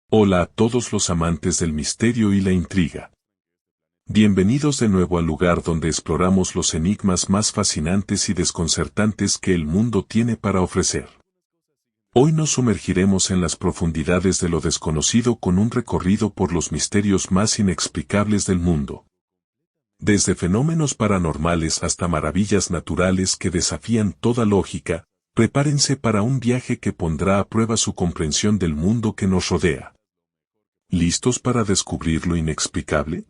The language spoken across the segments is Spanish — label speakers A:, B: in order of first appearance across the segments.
A: Hola a todos los amantes del misterio y la intriga. Bienvenidos de nuevo al lugar donde exploramos los enigmas más fascinantes y desconcertantes que el mundo tiene para ofrecer. Hoy nos sumergiremos en las profundidades de lo desconocido con un recorrido por los misterios más inexplicables del mundo. Desde fenómenos paranormales hasta maravillas naturales que desafían toda lógica, prepárense para un viaje que pondrá a prueba su comprensión del mundo que nos rodea. ¿Listos para descubrir lo inexplicable?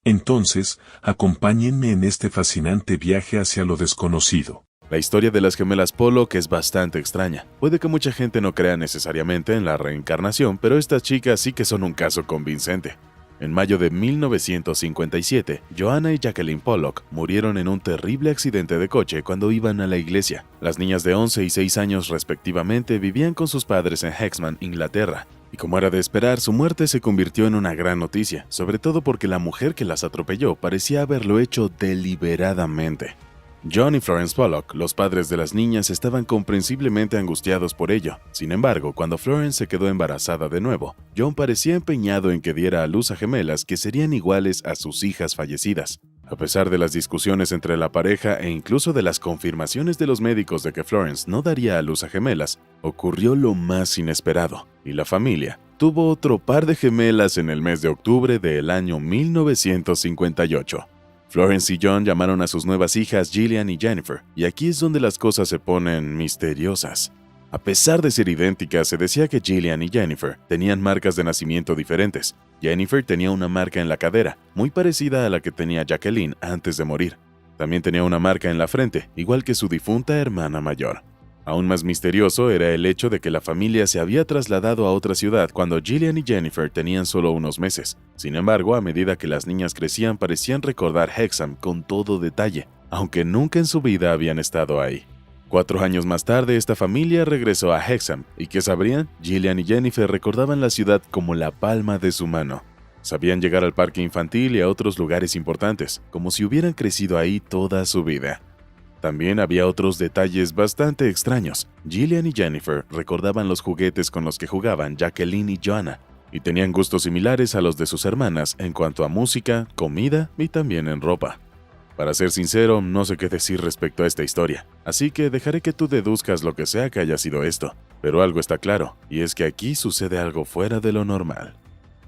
A: Entonces, acompáñenme en este fascinante viaje hacia lo desconocido.
B: La historia de las gemelas Pollock es bastante extraña. Puede que mucha gente no crea necesariamente en la reencarnación, pero estas chicas sí que son un caso convincente. En mayo de 1957, Joanna y Jacqueline Pollock murieron en un terrible accidente de coche cuando iban a la iglesia. Las niñas de 11 y 6 años respectivamente vivían con sus padres en Hexham, Inglaterra. Y como era de esperar, su muerte se convirtió en una gran noticia, sobre todo porque la mujer que las atropelló parecía haberlo hecho deliberadamente. John y Florence Pollock, los padres de las niñas, estaban comprensiblemente angustiados por ello. Sin embargo, cuando Florence se quedó embarazada de nuevo, John parecía empeñado en que diera a luz a gemelas que serían iguales a sus hijas fallecidas. A pesar de las discusiones entre la pareja e incluso de las confirmaciones de los médicos de que Florence no daría a luz a gemelas, ocurrió lo más inesperado, y la familia tuvo otro par de gemelas en el mes de octubre del año 1958. Florence y John llamaron a sus nuevas hijas Gillian y Jennifer, y aquí es donde las cosas se ponen misteriosas. A pesar de ser idénticas, se decía que Gillian y Jennifer tenían marcas de nacimiento diferentes. Jennifer tenía una marca en la cadera, muy parecida a la que tenía Jacqueline antes de morir. También tenía una marca en la frente, igual que su difunta hermana mayor. Aún más misterioso era el hecho de que la familia se había trasladado a otra ciudad cuando Gillian y Jennifer tenían solo unos meses. Sin embargo, a medida que las niñas crecían, parecían recordar Hexham con todo detalle, aunque nunca en su vida habían estado ahí. 4 años más tarde, esta familia regresó a Hexham, y ¿qué sabrían? Gillian y Jennifer recordaban la ciudad como la palma de su mano. Sabían llegar al parque infantil y a otros lugares importantes, como si hubieran crecido ahí toda su vida. También había otros detalles bastante extraños. Gillian y Jennifer recordaban los juguetes con los que jugaban Jacqueline y Joanna, y tenían gustos similares a los de sus hermanas en cuanto a música, comida y también en ropa. Para ser sincero, no sé qué decir respecto a esta historia, así que dejaré que tú deduzcas lo que sea que haya sido esto. Pero algo está claro, y es que aquí sucede algo fuera de lo normal.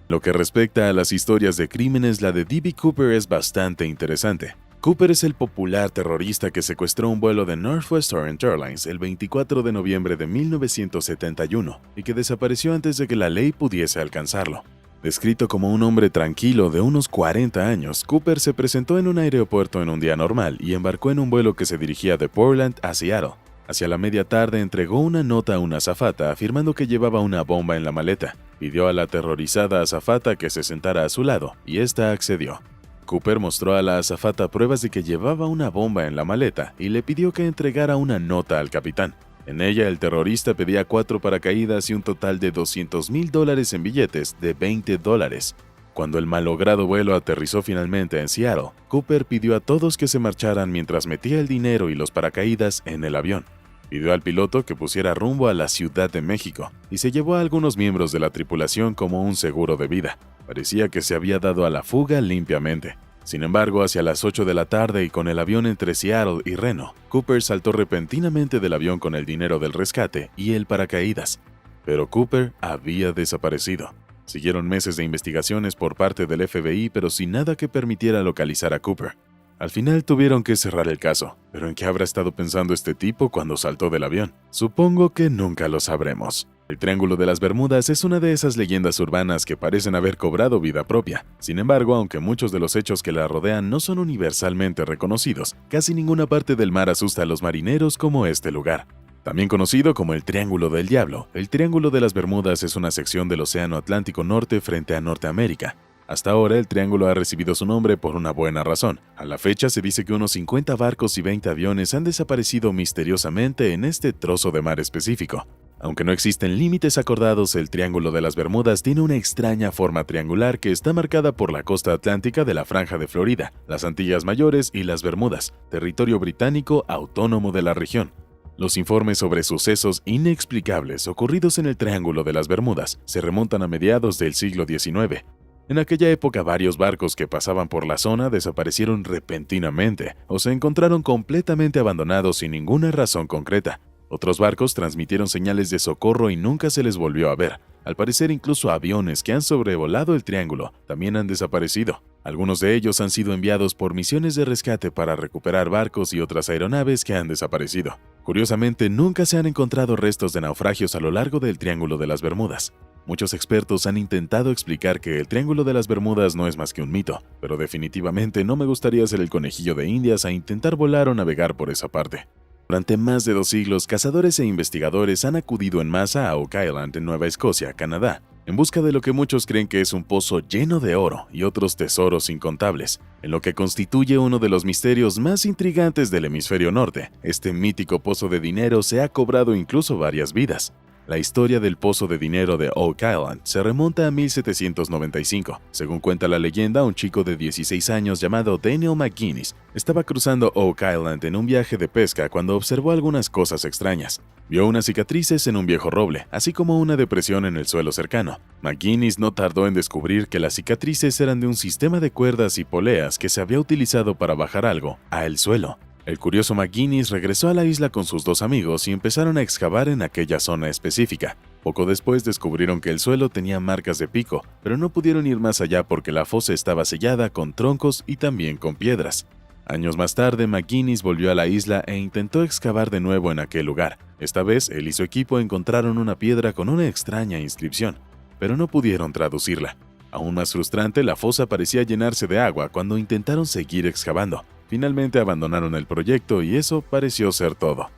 B: Lo que respecta a las historias de crímenes, la de D.B. Cooper es bastante interesante. Cooper es el popular terrorista que secuestró un vuelo de Northwest Orient Airlines el 24 de noviembre de 1971 y que desapareció antes de que la ley pudiese alcanzarlo. Descrito como un hombre tranquilo de unos 40 años, Cooper se presentó en un aeropuerto en un día normal y embarcó en un vuelo que se dirigía de Portland a Seattle. Hacia la media tarde entregó una nota a una azafata afirmando que llevaba una bomba en la maleta. Pidió a la aterrorizada azafata que se sentara a su lado y ésta accedió. Cooper mostró a la azafata pruebas de que llevaba una bomba en la maleta y le pidió que entregara una nota al capitán. En ella, el terrorista pedía 4 paracaídas y un total de $200,000 en billetes de $20. Cuando el malogrado vuelo aterrizó finalmente en Seattle, Cooper pidió a todos que se marcharan mientras metía el dinero y los paracaídas en el avión. Pidió al piloto que pusiera rumbo a la Ciudad de México y se llevó a algunos miembros de la tripulación como un seguro de vida. Parecía que se había dado a la fuga limpiamente. Sin embargo, hacia las 8 de la tarde y con el avión entre Seattle y Reno, Cooper saltó repentinamente del avión con el dinero del rescate y el paracaídas. Pero Cooper había desaparecido. Siguieron meses de investigaciones por parte del FBI, pero sin nada que permitiera localizar a Cooper. Al final tuvieron que cerrar el caso. ¿Pero en qué habrá estado pensando este tipo cuando saltó del avión? Supongo que nunca lo sabremos. El Triángulo de las Bermudas es una de esas leyendas urbanas que parecen haber cobrado vida propia. Sin embargo, aunque muchos de los hechos que la rodean no son universalmente reconocidos, casi ninguna parte del mar asusta a los marineros como este lugar. También conocido como el Triángulo del Diablo, el Triángulo de las Bermudas es una sección del Océano Atlántico Norte frente a Norteamérica. Hasta ahora, el triángulo ha recibido su nombre por una buena razón. A la fecha, se dice que unos 50 barcos y 20 aviones han desaparecido misteriosamente en este trozo de mar específico. Aunque no existen límites acordados, el Triángulo de las Bermudas tiene una extraña forma triangular que está marcada por la costa atlántica de la Franja de Florida, las Antillas Mayores y las Bermudas, territorio británico autónomo de la región. Los informes sobre sucesos inexplicables ocurridos en el Triángulo de las Bermudas se remontan a mediados del siglo XIX. En aquella época, varios barcos que pasaban por la zona desaparecieron repentinamente o se encontraron completamente abandonados sin ninguna razón concreta. Otros barcos transmitieron señales de socorro y nunca se les volvió a ver. Al parecer, incluso aviones que han sobrevolado el triángulo también han desaparecido. Algunos de ellos han sido enviados por misiones de rescate para recuperar barcos y otras aeronaves que han desaparecido. Curiosamente, nunca se han encontrado restos de naufragios a lo largo del Triángulo de las Bermudas. Muchos expertos han intentado explicar que el Triángulo de las Bermudas no es más que un mito, pero definitivamente no me gustaría ser el conejillo de Indias a intentar volar o navegar por esa parte. Durante más de 2 siglos, cazadores e investigadores han acudido en masa a Oak Island en Nueva Escocia, Canadá, en busca de lo que muchos creen que es un pozo lleno de oro y otros tesoros incontables, en lo que constituye uno de los misterios más intrigantes del hemisferio norte. Este mítico pozo de dinero se ha cobrado incluso varias vidas. La historia del pozo de dinero de Oak Island se remonta a 1795. Según cuenta la leyenda, un chico de 16 años llamado Daniel McGuinness estaba cruzando Oak Island en un viaje de pesca cuando observó algunas cosas extrañas. Vio unas cicatrices en un viejo roble, así como una depresión en el suelo cercano. McGuinness no tardó en descubrir que las cicatrices eran de un sistema de cuerdas y poleas que se había utilizado para bajar algo al suelo. El curioso McGuinness regresó a la isla con sus 2 amigos y empezaron a excavar en aquella zona específica. Poco después descubrieron que el suelo tenía marcas de pico, pero no pudieron ir más allá porque la fosa estaba sellada con troncos y también con piedras. Años más tarde, McGuinness volvió a la isla e intentó excavar de nuevo en aquel lugar. Esta vez, él y su equipo encontraron una piedra con una extraña inscripción, pero no pudieron traducirla. Aún más frustrante, la fosa parecía llenarse de agua cuando intentaron seguir excavando. Finalmente abandonaron el proyecto y eso pareció ser todo.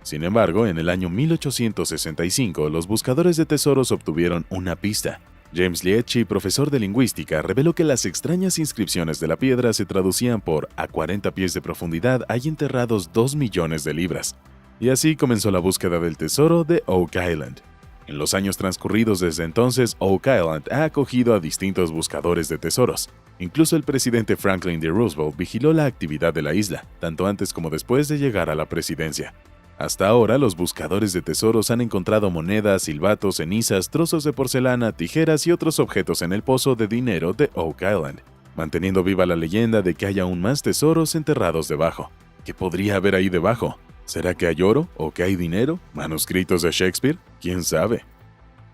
B: Sin embargo, en el año 1865, los buscadores de tesoros obtuvieron una pista. James Liechty, profesor de lingüística, reveló que las extrañas inscripciones de la piedra se traducían por «A 40 pies de profundidad hay enterrados 2 millones de libras». Y así comenzó la búsqueda del tesoro de Oak Island. En los años transcurridos desde entonces, Oak Island ha acogido a distintos buscadores de tesoros. Incluso el presidente Franklin D. Roosevelt vigiló la actividad de la isla, tanto antes como después de llegar a la presidencia. Hasta ahora, los buscadores de tesoros han encontrado monedas, silbatos, cenizas, trozos de porcelana, tijeras y otros objetos en el pozo de dinero de Oak Island, manteniendo viva la leyenda de que hay aún más tesoros enterrados debajo. ¿Qué podría haber ahí debajo? ¿Será que hay oro o que hay dinero? ¿Manuscritos de Shakespeare? ¿Quién sabe?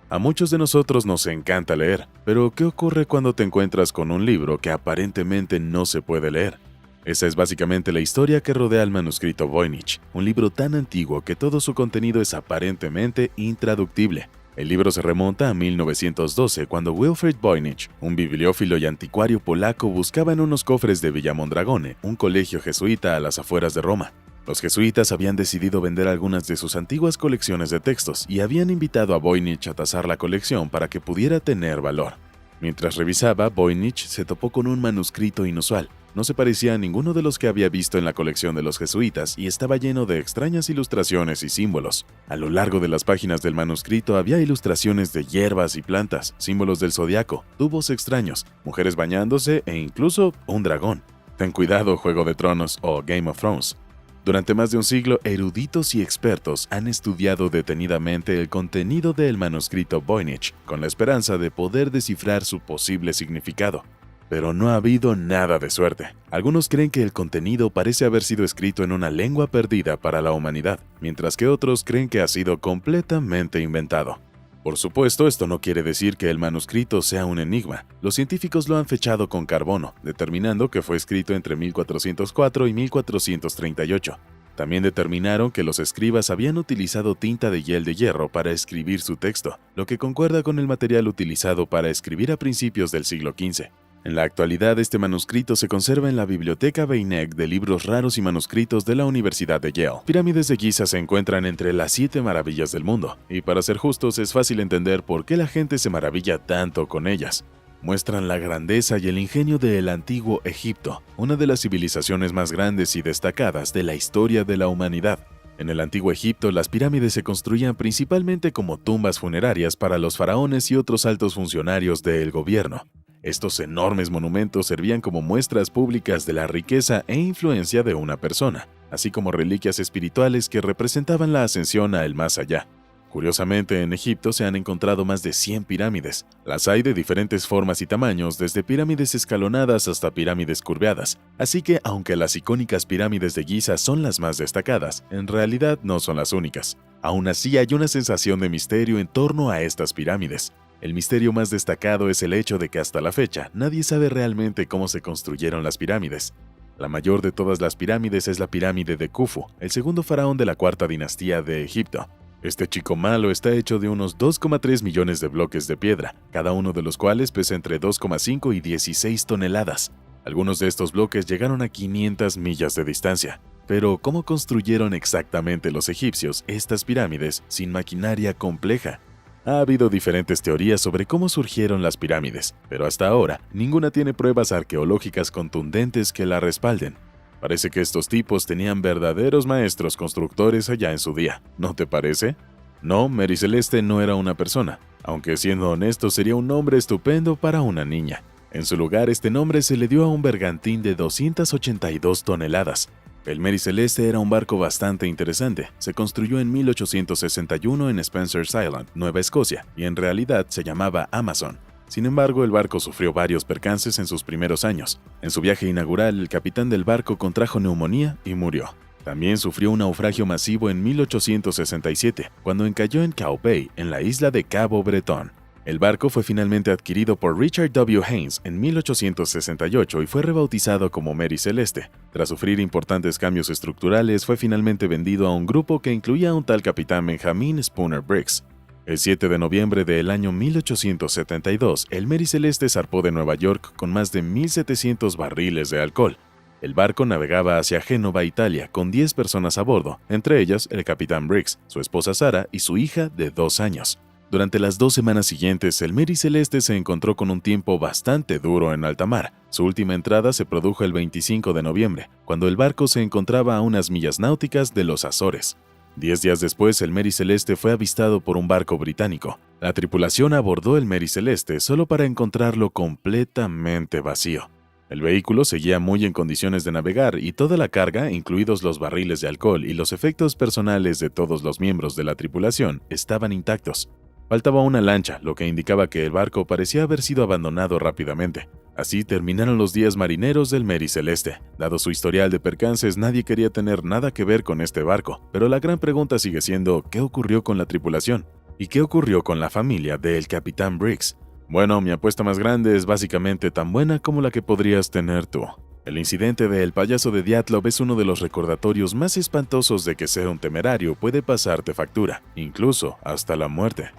B: A muchos de nosotros nos encanta leer, pero ¿qué ocurre cuando te encuentras con un libro que aparentemente no se puede leer? Esa es básicamente la historia que rodea al manuscrito Voynich, un libro tan antiguo que todo su contenido es aparentemente intraductible. El libro se remonta a 1912, cuando Wilfrid Voynich, un bibliófilo y anticuario polaco, buscaba en unos cofres de Villa Mondragone, un colegio jesuita a las afueras de Roma. Los jesuitas habían decidido vender algunas de sus antiguas colecciones de textos y habían invitado a Voynich a tasar la colección para que pudiera tener valor. Mientras revisaba, Voynich se topó con un manuscrito inusual. No se parecía a ninguno de los que había visto en la colección de los jesuitas y estaba lleno de extrañas ilustraciones y símbolos. A lo largo de las páginas del manuscrito había ilustraciones de hierbas y plantas, símbolos del zodiaco, tubos extraños, mujeres bañándose e incluso un dragón. Ten cuidado, Juego de Tronos o Game of Thrones. Durante más de un siglo, eruditos y expertos han estudiado detenidamente el contenido del manuscrito Voynich, con la esperanza de poder descifrar su posible significado. Pero no ha habido nada de suerte. Algunos creen que el contenido parece haber sido escrito en una lengua perdida para la humanidad, mientras que otros creen que ha sido completamente inventado. Por supuesto, esto no quiere decir que el manuscrito sea un enigma. Los científicos lo han fechado con carbono, determinando que fue escrito entre 1404 y 1438. También determinaron que los escribas habían utilizado tinta de hiel de hierro para escribir su texto, lo que concuerda con el material utilizado para escribir a principios del siglo XV. En la actualidad, este manuscrito se conserva en la Biblioteca Beinecke de Libros Raros y Manuscritos de la Universidad de Yale. Pirámides de Giza se encuentran entre las 7 maravillas del mundo, y para ser justos es fácil entender por qué la gente se maravilla tanto con ellas. Muestran la grandeza y el ingenio del antiguo Egipto, una de las civilizaciones más grandes y destacadas de la historia de la humanidad. En el antiguo Egipto, las pirámides se construían principalmente como tumbas funerarias para los faraones y otros altos funcionarios del gobierno. Estos enormes monumentos servían como muestras públicas de la riqueza e influencia de una persona. así como reliquias espirituales que representaban la ascensión a el más allá. Curiosamente, en Egipto se han encontrado más de 100 pirámides. Las hay de diferentes formas y tamaños, desde pirámides escalonadas hasta pirámides curveadas. Así que, aunque las icónicas pirámides de Giza son las más destacadas, en realidad no son las únicas. Aún así, hay una sensación de misterio en torno a estas pirámides. El misterio más destacado es el hecho de que hasta la fecha nadie sabe realmente cómo se construyeron las pirámides. La mayor de todas las pirámides es la pirámide de Khufu, el segundo faraón de la cuarta dinastía de Egipto. Este chico malo está hecho de unos 2,3 millones de bloques de piedra, cada uno de los cuales pesa entre 2,5 y 16 toneladas. Algunos de estos bloques llegaron a 500 millas de distancia. Pero, ¿cómo construyeron exactamente los egipcios estas pirámides sin maquinaria compleja? Ha habido diferentes teorías sobre cómo surgieron las pirámides, pero hasta ahora ninguna tiene pruebas arqueológicas contundentes que la respalden. Parece que estos tipos tenían verdaderos maestros constructores allá en su día, ¿no te parece? No, Mary Celeste no era una persona, aunque siendo honesto sería un nombre estupendo para una niña. En su lugar, este nombre se le dio a un bergantín de 282 toneladas. El Mary Celeste era un barco bastante interesante. Se construyó en 1861 en Spencer's Island, Nueva Escocia, y en realidad se llamaba Amazon. Sin embargo, el barco sufrió varios percances en sus primeros años. En su viaje inaugural, el capitán del barco contrajo neumonía y murió. También sufrió un naufragio masivo en 1867, cuando encalló en Cow Bay, en la isla de Cabo Bretón. El barco fue finalmente adquirido por Richard W. Haynes en 1868 y fue rebautizado como Mary Celeste. Tras sufrir importantes cambios estructurales, fue finalmente vendido a un grupo que incluía a un tal capitán Benjamin Spooner Briggs. El 7 de noviembre del año 1872, el Mary Celeste zarpó de Nueva York con más de 1.700 barriles de alcohol. El barco navegaba hacia Génova, Italia, con 10 personas a bordo, entre ellas el capitán Briggs, su esposa Sarah y su hija de 2 años. Durante las 2 semanas siguientes, el Mary Celeste se encontró con un tiempo bastante duro en alta mar. Su última entrada se produjo el 25 de noviembre, cuando el barco se encontraba a unas millas náuticas de los Azores. 10 días después, el Mary Celeste fue avistado por un barco británico. La tripulación abordó el Mary Celeste solo para encontrarlo completamente vacío. El vehículo seguía muy en condiciones de navegar y toda la carga, incluidos los barriles de alcohol y los efectos personales de todos los miembros de la tripulación, estaban intactos. Faltaba una lancha, lo que indicaba que el barco parecía haber sido abandonado rápidamente. Así terminaron los días marineros del Mary Celeste. Dado su historial de percances, nadie quería tener nada que ver con este barco, pero la gran pregunta sigue siendo ¿qué ocurrió con la tripulación? ¿Y qué ocurrió con la familia del capitán Briggs? Bueno, mi apuesta más grande es básicamente tan buena como la que podrías tener tú. El incidente de El payaso de Dyatlov es uno de los recordatorios más espantosos de que ser un temerario puede pasarte factura, incluso hasta la muerte.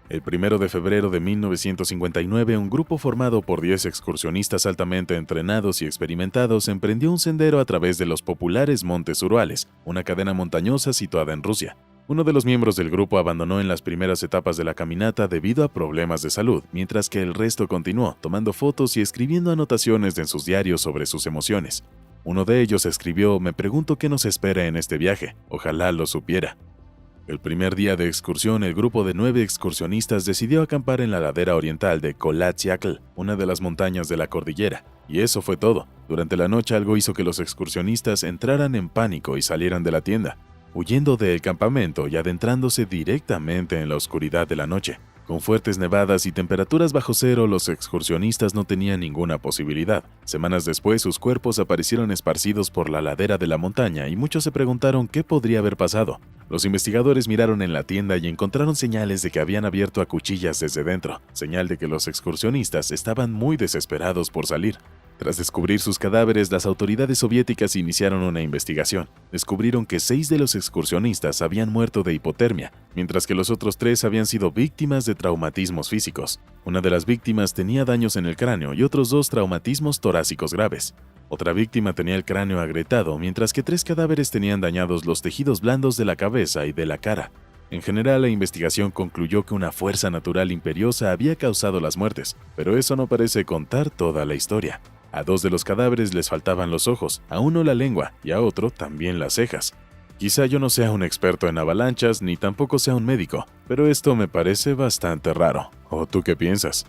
B: El 1 de febrero de 1959, un grupo formado por 10 excursionistas altamente entrenados y experimentados emprendió un sendero a través de los populares Montes Urales, una cadena montañosa situada en Rusia. Uno de los miembros del grupo abandonó en las primeras etapas de la caminata debido a problemas de salud, mientras que el resto continuó, tomando fotos y escribiendo anotaciones en sus diarios sobre sus emociones. Uno de ellos escribió: «Me pregunto qué nos espera en este viaje, ojalá lo supiera». El primer día de excursión, el grupo de 9 excursionistas decidió acampar en la ladera oriental de Colatziacl, una de las montañas de la cordillera. Y eso fue todo. Durante la noche algo hizo que los excursionistas entraran en pánico y salieran de la tienda, huyendo del campamento y adentrándose directamente en la oscuridad de la noche. Con fuertes nevadas y temperaturas bajo cero, los excursionistas no tenían ninguna posibilidad. Semanas después, sus cuerpos aparecieron esparcidos por la ladera de la montaña y muchos se preguntaron qué podría haber pasado. Los investigadores miraron en la tienda y encontraron señales de que habían abierto a cuchillas desde dentro, señal de que los excursionistas estaban muy desesperados por salir. Tras descubrir sus cadáveres, las autoridades soviéticas iniciaron una investigación. Descubrieron que 6 de los excursionistas habían muerto de hipotermia, mientras que los otros 3 habían sido víctimas de traumatismos físicos. Una de las víctimas tenía daños en el cráneo y otros 2 traumatismos torácicos graves. Otra víctima tenía el cráneo agrietado, mientras que 3 cadáveres tenían dañados los tejidos blandos de la cabeza y de la cara. En general, la investigación concluyó que una fuerza natural imperiosa había causado las muertes, pero eso no parece contar toda la historia. A 2 de los cadáveres les faltaban los ojos, a uno la lengua y a otro también las cejas. Quizá yo no sea un experto en avalanchas ni tampoco sea un médico, pero esto me parece bastante raro. ¿O tú qué piensas?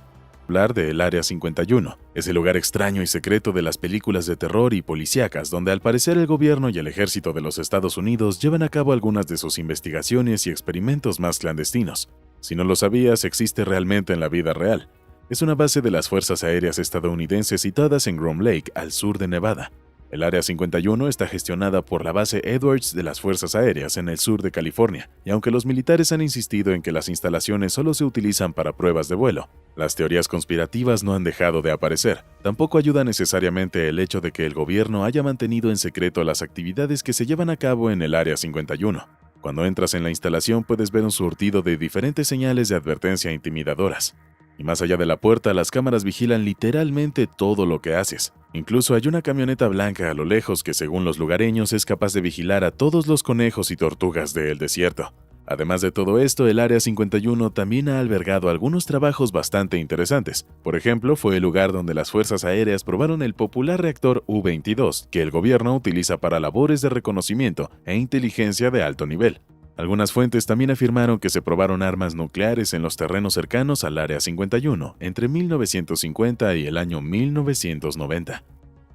B: hablar del Área 51, ese lugar extraño y secreto de las películas de terror y policíacas, donde al parecer el gobierno y el ejército de los Estados Unidos llevan a cabo algunas de sus investigaciones y experimentos más clandestinos. Si no lo sabías, existe realmente en la vida real. Es una base de las Fuerzas Aéreas estadounidenses situadas en Groom Lake, al sur de Nevada. El Área 51 está gestionada por la base Edwards de las Fuerzas Aéreas en el sur de California, y aunque los militares han insistido en que las instalaciones solo se utilizan para pruebas de vuelo, las teorías conspirativas no han dejado de aparecer. Tampoco ayuda necesariamente el hecho de que el gobierno haya mantenido en secreto las actividades que se llevan a cabo en el Área 51. Cuando entras en la instalación puedes ver un surtido de diferentes señales de advertencia intimidadoras. Y más allá de la puerta, las cámaras vigilan literalmente todo lo que haces. Incluso hay una camioneta blanca a lo lejos que, según los lugareños, es capaz de vigilar a todos los conejos y tortugas del desierto. Además de todo esto, el Área 51 también ha albergado algunos trabajos bastante interesantes. Por ejemplo, fue el lugar donde las Fuerzas Aéreas probaron el popular reactor U-22, que el gobierno utiliza para labores de reconocimiento e inteligencia de alto nivel. Algunas fuentes también afirmaron que se probaron armas nucleares en los terrenos cercanos al Área 51 entre 1950 y el año 1990.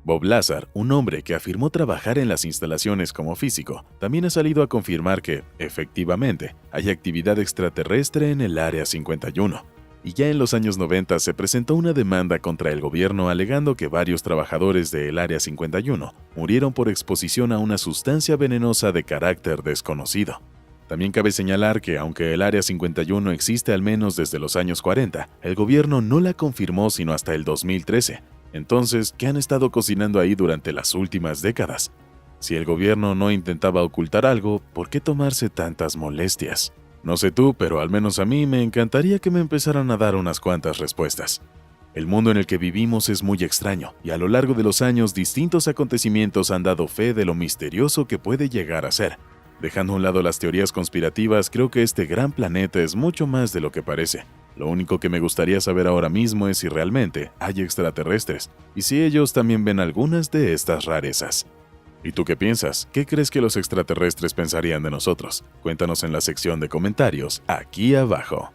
B: Bob Lazar, un hombre que afirmó trabajar en las instalaciones como físico, también ha salido a confirmar que, efectivamente, hay actividad extraterrestre en el Área 51. Y ya en los años 90 se presentó una demanda contra el gobierno alegando que varios trabajadores del Área 51 murieron por exposición a una sustancia venenosa de carácter desconocido. También cabe señalar que, aunque el Área 51 existe al menos desde los años 40, el gobierno no la confirmó sino hasta el 2013. Entonces, ¿qué han estado cocinando ahí durante las últimas décadas? Si el gobierno no intentaba ocultar algo, ¿por qué tomarse tantas molestias? No sé tú, pero al menos a mí me encantaría que me empezaran a dar unas cuantas respuestas. El mundo en el que vivimos es muy extraño, y a lo largo de los años distintos acontecimientos han dado fe de lo misterioso que puede llegar a ser. Dejando a un lado las teorías conspirativas, creo que este gran planeta es mucho más de lo que parece. Lo único que me gustaría saber ahora mismo es si realmente hay extraterrestres, y si ellos también ven algunas de estas rarezas. ¿Y tú qué piensas? ¿Qué crees que los extraterrestres pensarían de nosotros? Cuéntanos en la sección de comentarios, aquí abajo.